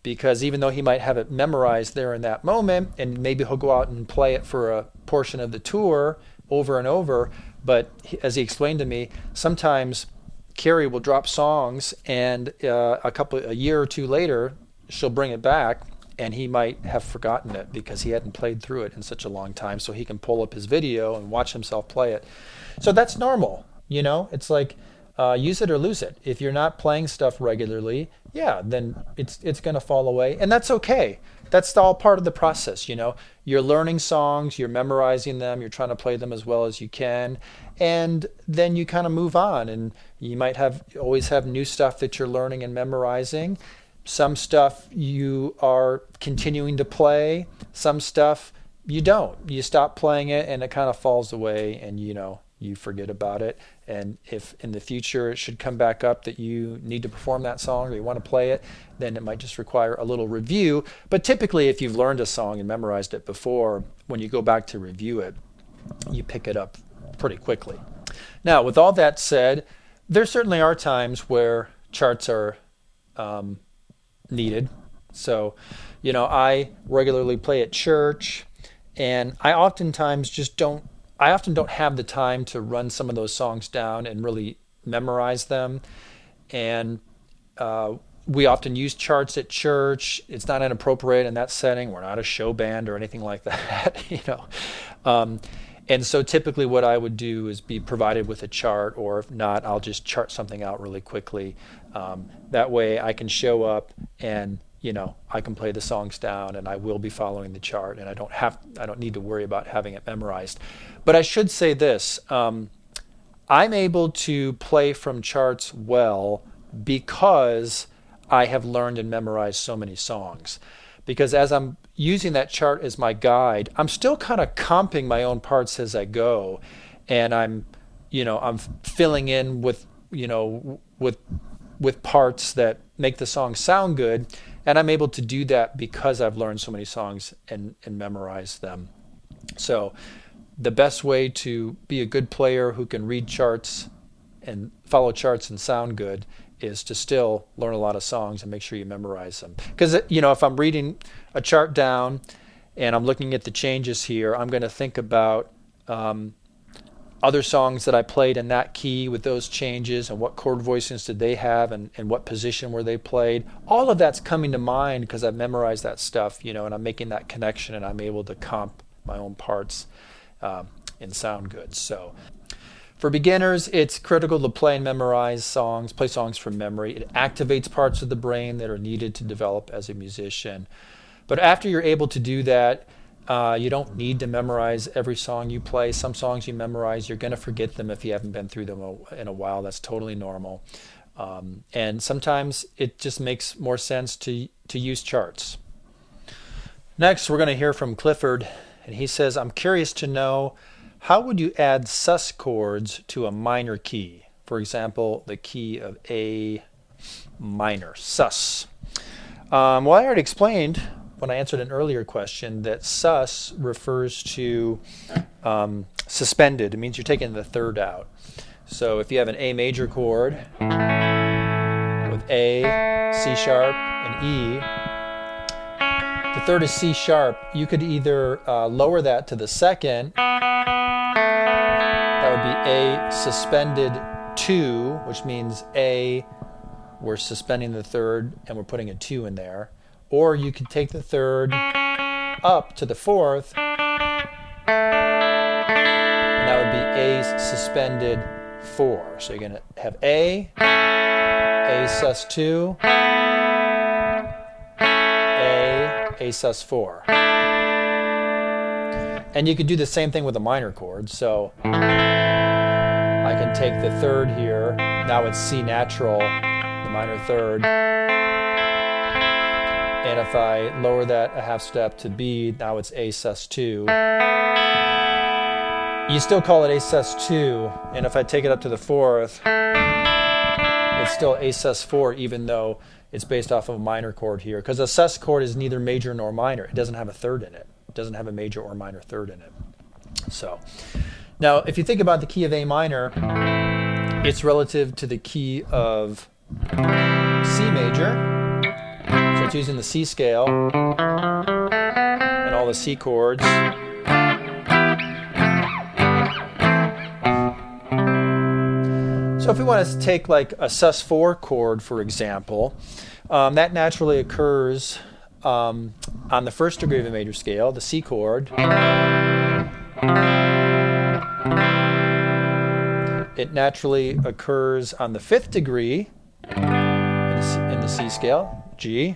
because even though he might have it memorized there in that moment, and maybe he'll go out and play it for a portion of the tour over and over, but as he explained to me, sometimes Carrie will drop songs, and a year or two later, she'll bring it back, and he might have forgotten it because he hadn't played through it in such a long time. So he can pull up his video and watch himself play it. So that's normal, It's like use it or lose it. If you're not playing stuff regularly, then it's going to fall away, and that's okay. That's all part of the process, You're learning songs, you're memorizing them, you're trying to play them as well as you can, and then you kind of move on, and you might always have new stuff that you're learning and memorizing. Some stuff you are continuing to play, some stuff you don't. You stop playing it and it kind of falls away, and you forget about it. And if in the future it should come back up that you need to perform that song or you want to play it, then it might just require a little review. But typically, if you've learned a song and memorized it before, when you go back to review it, you pick it up pretty quickly. Now, with all that said, there certainly are times where charts are needed. So, I regularly play at church, and I often don't have the time to run some of those songs down and really memorize them. And we often use charts at church. It's not inappropriate in that setting. We're not a show band or anything like that, And so typically what I would do is be provided with a chart, or if not, I'll just chart something out really quickly. That way I can show up and I can play the songs down, and I will be following the chart, and I don't need to worry about having it memorized. But I should say this, I'm able to play from charts well because I have learned and memorized so many songs. Because as I'm using that chart as my guide, I'm still kind of comping my own parts as I go, and I'm filling in with parts that make the song sound good. And I'm able to do that because I've learned so many songs and memorized them. So the best way to be a good player who can read charts and follow charts and sound good is to still learn a lot of songs and make sure you memorize them. Because, if I'm reading a chart down and I'm looking at the changes here, I'm going to think about other songs that I played in that key with those changes, and what chord voicings did they have, and what position were they played. All of that's coming to mind because I've memorized that stuff, and I'm making that connection, and I'm able to comp my own parts and sound good. So for beginners, it's critical to play and memorize songs, play songs from memory. It activates parts of the brain that are needed to develop as a musician. But after you're able to do that, you don't need to memorize every song you play. Some songs you memorize, you're going to forget them if you haven't been through them in a while. That's totally normal. And sometimes it just makes more sense to use charts. Next, we're going to hear from Clifford, and he says, I'm curious to know, how would you add sus chords to a minor key? For example, the key of A minor, sus. Well, I already explained when I answered an earlier question that sus refers to suspended. It means you're taking the third out. So if you have an A major chord with A, C sharp, and E, the third is C sharp. You could either lower that to the second. That would be A suspended 2, which means A, we're suspending the third and we're putting a 2 in there. Or you could take the third up to the fourth, and that would be A suspended 4. So you're going to have A sus 2, A sus 4. And you could do the same thing with a minor chord. So I can take the third here. Now it's C natural, the minor third. And if I lower that a half step to B, now it's A sus 2. You still call it A sus 2, and if I take it up to the fourth, it's still A sus 4, even though it's based off of a minor chord here. Because a sus chord is neither major nor minor. It doesn't have a third in it. It doesn't have a major or minor third in it. So, now if you think about the key of A minor, it's relative to the key of C major. So it's using the C scale and all the C chords. So if we want to take like a sus 4 chord, for example, that naturally occurs on the first degree of a major scale, the C chord. It naturally occurs on the 5th degree in the C scale, G.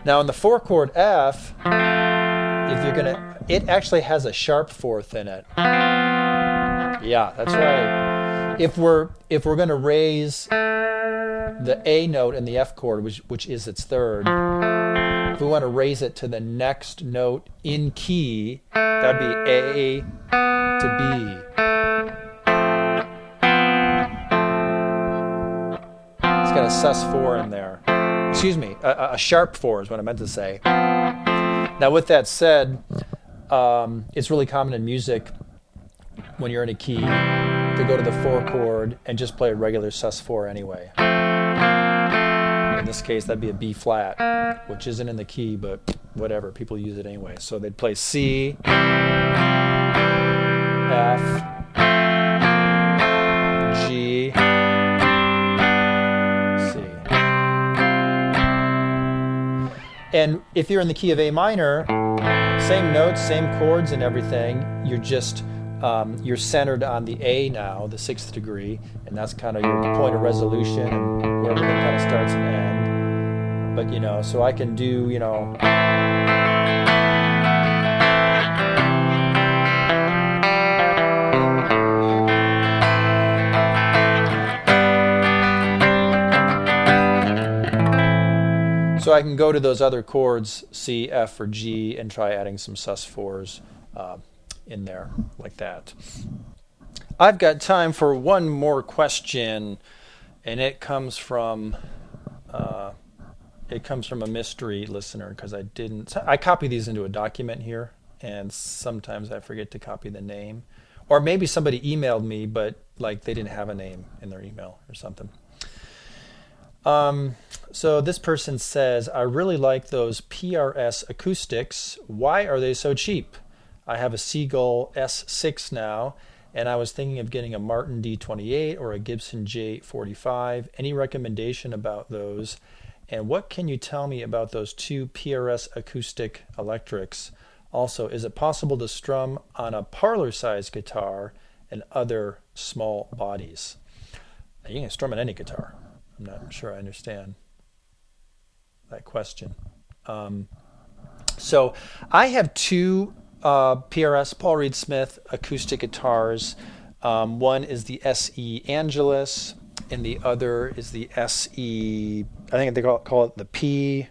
Now in the 4 chord F, if you're gonna, it actually has a sharp 4th in it. Yeah, that's right. If we're gonna raise the A note in the F chord, which is its third, if we want to raise it to the next note in key, that'd be A to B. It's got a sus 4 in there. Excuse me, a sharp 4 is what I meant to say. Now with that said, it's really common in music when you're in a key to go to the 4 chord and just play a regular sus 4 anyway. In this case, that'd be a B flat, which isn't in the key, but whatever, people use it anyway. So they'd play C, F, G, C. And if you're in the key of A minor, same notes, same chords and everything, you're just you're centered on the A now, the 6th degree, and that's kind of your point of resolution and where everything kind of starts and ends. But so I can do, so I can go to those other chords, C, F, or G, and try adding some sus 4s in there like that. I've got time for one more question, and it comes from a mystery listener because I copy these into a document here, and sometimes I forget to copy the name, or maybe somebody emailed me but like they didn't have a name in their email or something. So this person says, I really like those PRS acoustics. Why are they so cheap? I have a Seagull S6 now, and I was thinking of getting a Martin D28 or a Gibson J45. Any recommendation about those? And what can you tell me about those two PRS acoustic electrics? Also, is it possible to strum on a parlor-sized guitar and other small bodies? You can strum on any guitar. I'm not sure I understand that question. So I have two PRS Paul Reed Smith acoustic guitars. One is the SE Angelus, and the other is the SE, I think they call it the P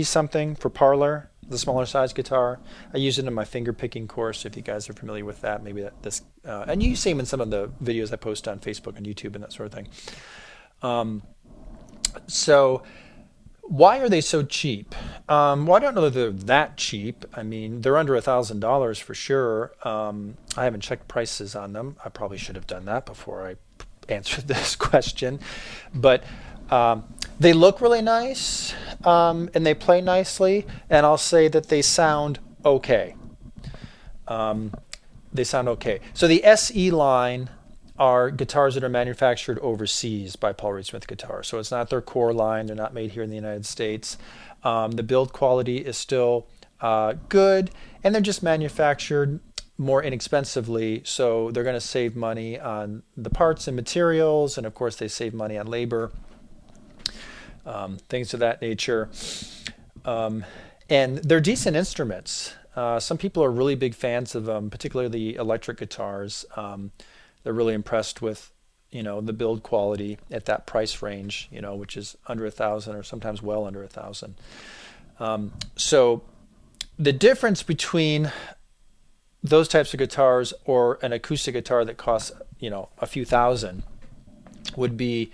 something for parlor, the smaller size guitar. I use it in my finger picking course. If you guys are familiar with that, maybe and you see them in some of the videos I post on Facebook and YouTube and that sort of thing. So why are they so cheap? Well, I don't know that they're that cheap. I mean, they're under $1,000 for sure. I haven't checked prices on them. I probably should have done that before I answered this question. But they look really nice, and they play nicely. And I'll say that they sound okay. They sound okay. So the SE line are guitars that are manufactured overseas by Paul Reed Smith Guitars. So it's not their core line. They're not made here in the United States. The build quality is still good, and they're just manufactured more inexpensively. So they're going to save money on the parts and materials, and of course they save money on labor, things of that nature. And they're decent instruments. Some people are really big fans of them, particularly the electric guitars. They're really impressed with, the build quality at that price range, which is under $1,000 or sometimes well under $1,000. So the difference between those types of guitars or an acoustic guitar that costs, a few thousand would be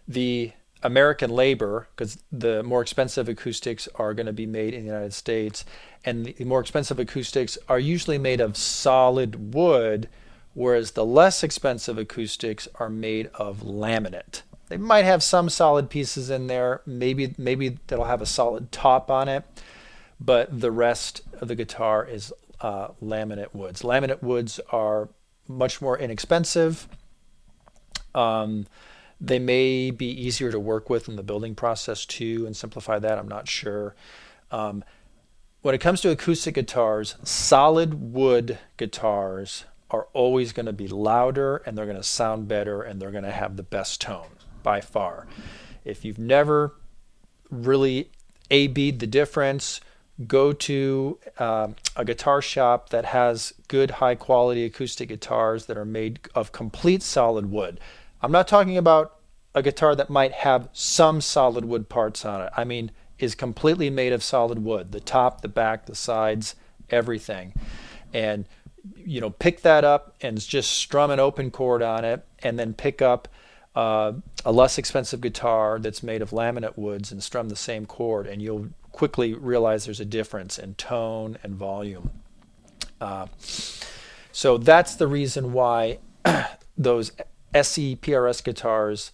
the American labor, because the more expensive acoustics are going to be made in the United States, and the more expensive acoustics are usually made of solid wood, whereas the less expensive acoustics are made of laminate. They might have some solid pieces in there. Maybe that'll have a solid top on it, but the rest of the guitar is laminate woods. Laminate woods are much more inexpensive. They may be easier to work with in the building process too, and simplify that. I'm not sure. When it comes to acoustic guitars, solid wood guitars are always going to be louder, and they're going to sound better, and they're going to have the best tone by far. If you've never really A-B'd the difference, go to a guitar shop that has good high quality acoustic guitars that are made of complete solid wood. I'm not talking about a guitar that might have some solid wood parts on it. I mean, is completely made of solid wood. The top, the back, the sides, everything. And pick that up and just strum an open chord on it, and then pick up a less expensive guitar that's made of laminate woods and strum the same chord, and you'll quickly realize there's a difference in tone and volume. So that's the reason why those SE PRS guitars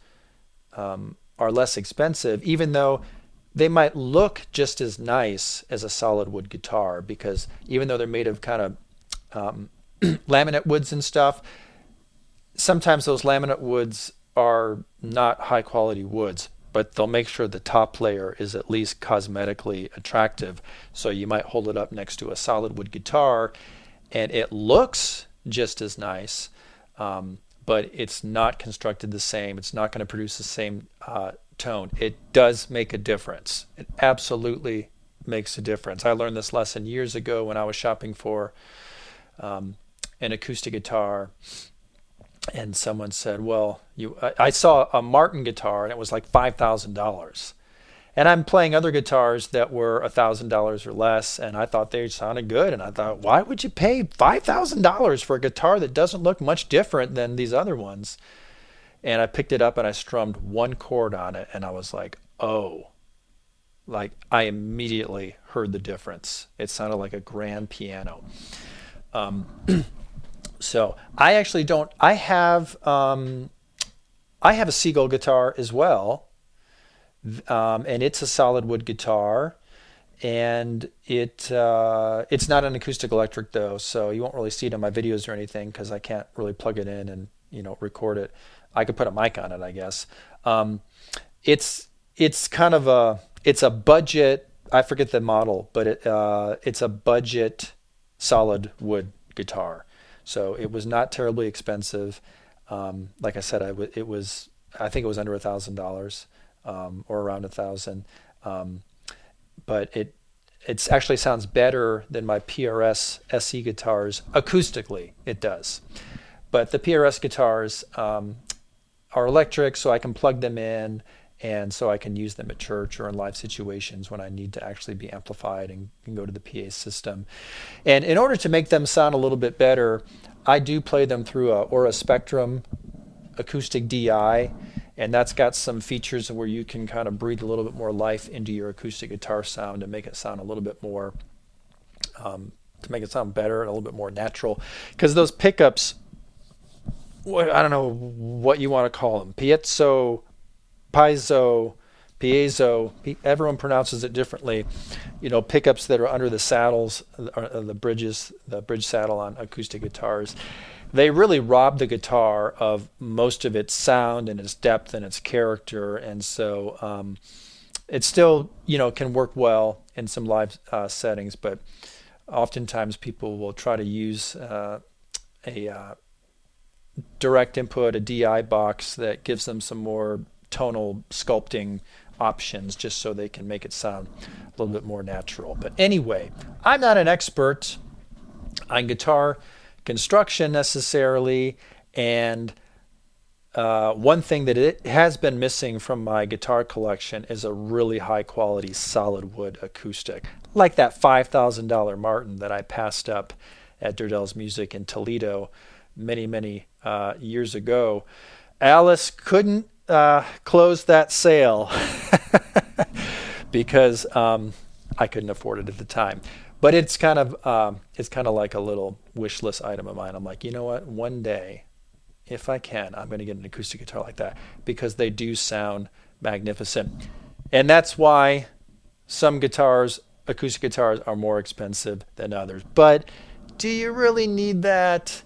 are less expensive, even though they might look just as nice as a solid wood guitar, because even though they're made of kind of laminate woods and stuff, sometimes those laminate woods are not high quality woods, but they'll make sure the top layer is at least cosmetically attractive. So you might hold it up next to a solid wood guitar and it looks just as nice, but it's not constructed the same. It's not going to produce the same tone. It does make a difference. It absolutely makes a difference. I learned this lesson years ago when I was shopping for an acoustic guitar, and someone said, well, I saw a Martin guitar and it was like $5,000, and I'm playing other guitars that were $1,000 or less, and I thought they sounded good, and I thought, why would you pay $5,000 for a guitar that doesn't look much different than these other ones? And I picked it up and I strummed one chord on it, and I was like, oh, like I immediately heard the difference. It sounded like a grand piano. So I actually don't. I have a Seagull guitar as well, and it's a solid wood guitar, and it's not an acoustic electric though, so you won't really see it in my videos or anything because I can't really plug it in and record it. I could put a mic on it, I guess. It's kind of a budget. I forget the model, but it's a budget solid wood guitar. So it was not terribly expensive. Like I said, I think it was under $1,000, or around $1,000. But it actually sounds better than my PRS SE guitars acoustically. It does. But the PRS guitars are electric, so I can plug them in, and so I can use them at church or in live situations when I need to actually be amplified and can go to the PA system. And in order to make them sound a little bit better, I do play them through a Aura Spectrum acoustic DI, And that's got some features where you can kind of breathe a little bit more life into your acoustic guitar sound and make it sound a little bit more, to make it sound better and a little bit more natural. Because those pickups, I don't know what you want to call them, piezo, everyone pronounces it differently. Pickups that are under the saddles, the bridge saddle on acoustic guitars, they really rob the guitar of most of its sound and its depth and its character. And so it still, can work well in some live settings, but oftentimes people will try to use a direct input, a DI box that gives them some more tonal sculpting options just so they can make it sound a little bit more natural. But anyway, I'm not an expert on guitar construction necessarily, and one thing that it has been missing from my guitar collection is a really high quality solid wood acoustic, like that $5,000 Martin that I passed up at Durdell's Music in Toledo many years ago. Alice couldn't close that sale because I couldn't afford it at the time. But it's kind of like a little wish list item of mine. I'm like, you know what? One day, if I can, I'm going to get an acoustic guitar like that because they do sound magnificent. And that's why some acoustic guitars, are more expensive than others. But do you really need that?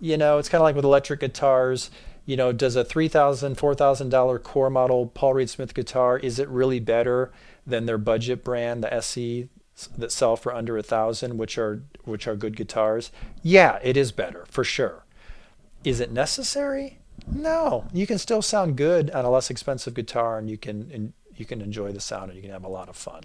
It's kind of like with electric guitars. Does a $3,000, $4,000 core model Paul Reed Smith guitar, is it really better than their budget brand, the SE, that sell for under $1,000, which are good guitars? Yeah, it is better for sure. Is it necessary? No. You can still sound good on a less expensive guitar, and you can enjoy the sound, and you can have a lot of fun.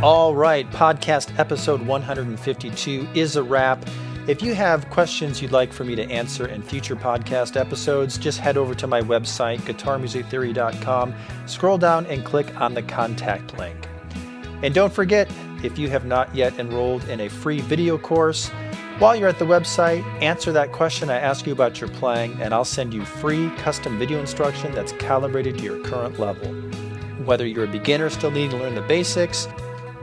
All right, podcast episode 152 is a wrap. If you have questions you'd like for me to answer in future podcast episodes, just head over to my website, guitarmusictheory.com, scroll down and click on the contact link. And don't forget, if you have not yet enrolled in a free video course, while you're at the website, answer that question I ask you about your playing, and I'll send you free custom video instruction that's calibrated to your current level. Whether you're a beginner still needing to learn the basics,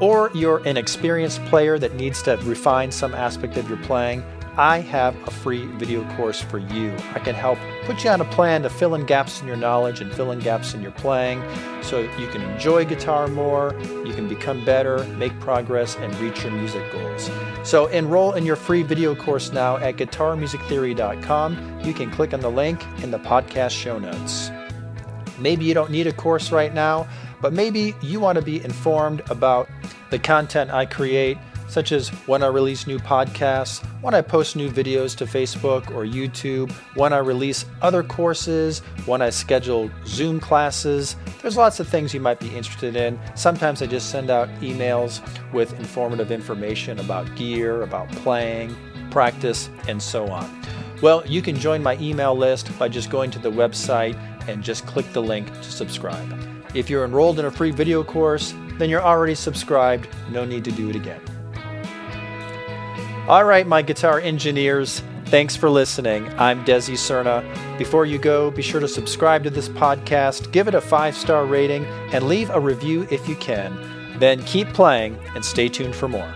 or you're an experienced player that needs to refine some aspect of your playing, I have a free video course for you. I can help put you on a plan to fill in gaps in your knowledge and fill in gaps in your playing so you can enjoy guitar more, you can become better, make progress, and reach your music goals. So enroll in your free video course now at guitarmusictheory.com. You can click on the link in the podcast show notes. Maybe you don't need a course right now, but maybe you want to be informed about the content I create, such as when I release new podcasts, when I post new videos to Facebook or YouTube, when I release other courses, when I schedule Zoom classes. There's lots of things you might be interested in. Sometimes I just send out emails with informative information about gear, about playing, practice, and so on. Well, you can join my email list by just going to the website and just click the link to subscribe. If you're enrolled in a free video course, then you're already subscribed. No need to do it again. All right, my guitar engineers, thanks for listening. I'm Desi Cerna. Before you go, be sure to subscribe to this podcast, give it a 5-star rating, and leave a review if you can. Then keep playing and stay tuned for more.